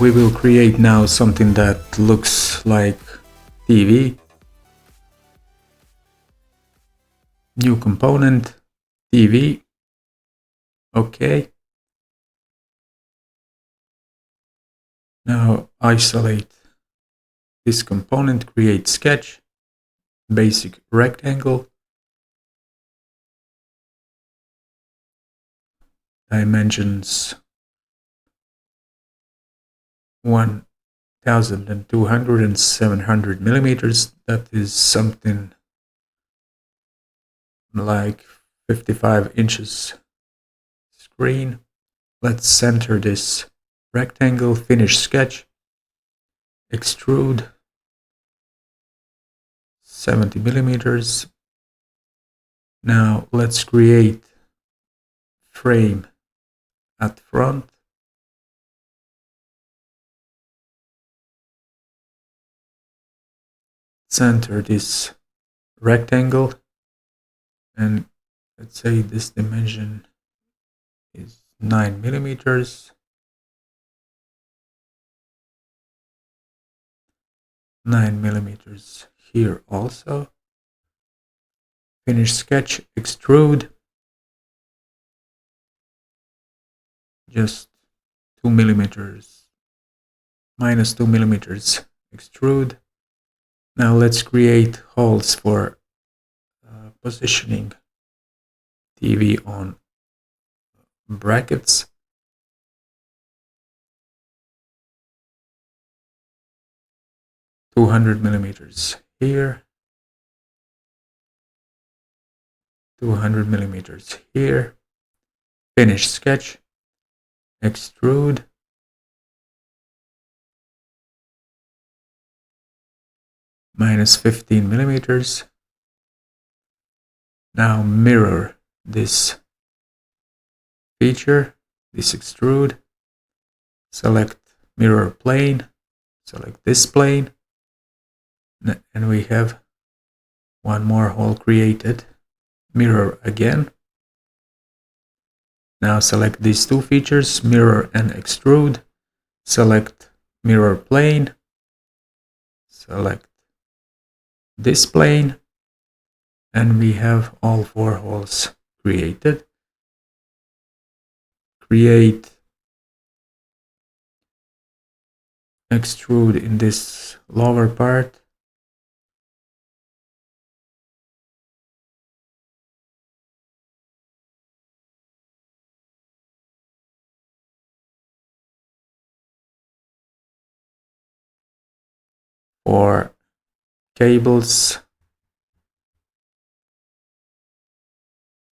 we will create now something that looks like TV. New component, TV. Okay. Now isolate this component, create sketch, basic rectangle, dimensions 1200 and 700 millimeters. That is something like 55 inches screen. Let's center this rectangle, finish sketch, extrude 70 millimeters. Now let's create frame at front. Center this rectangle, and let's say this dimension is 9 millimeters. 9 millimeters here also. Finish sketch, extrude. Just 2 millimeters, minus 2 millimeters extrude. Now let's create holes for positioning TV on brackets. $200 here, 200 millimeters here. Finish sketch, extrude. Minus 15 millimeters. Now mirror this feature, this extrude. Select mirror plane, select this plane, and we have one more hole created. Mirror again. Now select these two features, mirror and extrude. Select mirror plane, select this plane, and we have all 4 holes created. Create extrude in this lower part. For cables,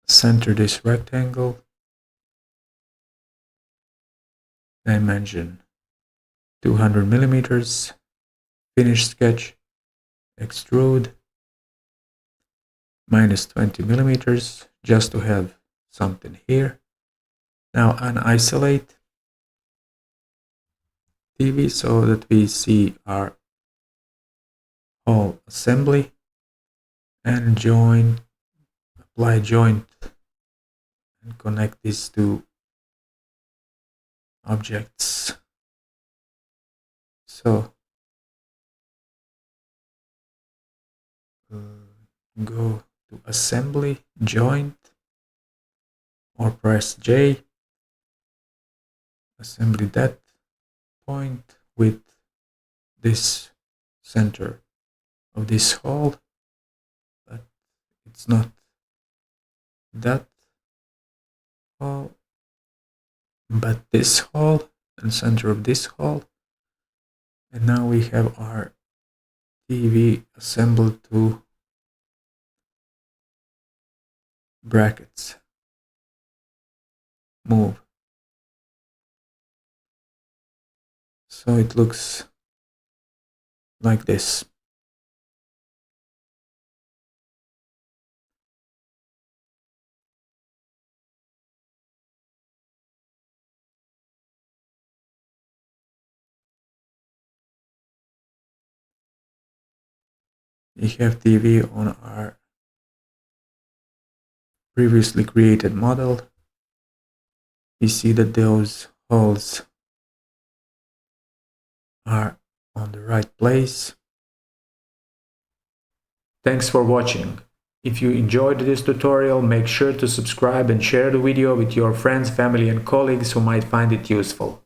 center this rectangle, dimension 200 millimeters, finish sketch, extrude, minus 20 millimeters, just to have something here. Now unisolate TV so that we see our whole assembly, and join, apply joint, and connect these two objects. So go to assembly, joint, or press J, assembly that point with this center of this hole, but it's not that hole, but this hole, and center of this hole. And now we have our TV assembled to brackets. Move. So it looks like this. We have TV on our previously created model. We see that those holes are on the right place. Thanks for watching. If you enjoyed this tutorial, make sure to subscribe and share the video with your friends, family and colleagues who might find it useful.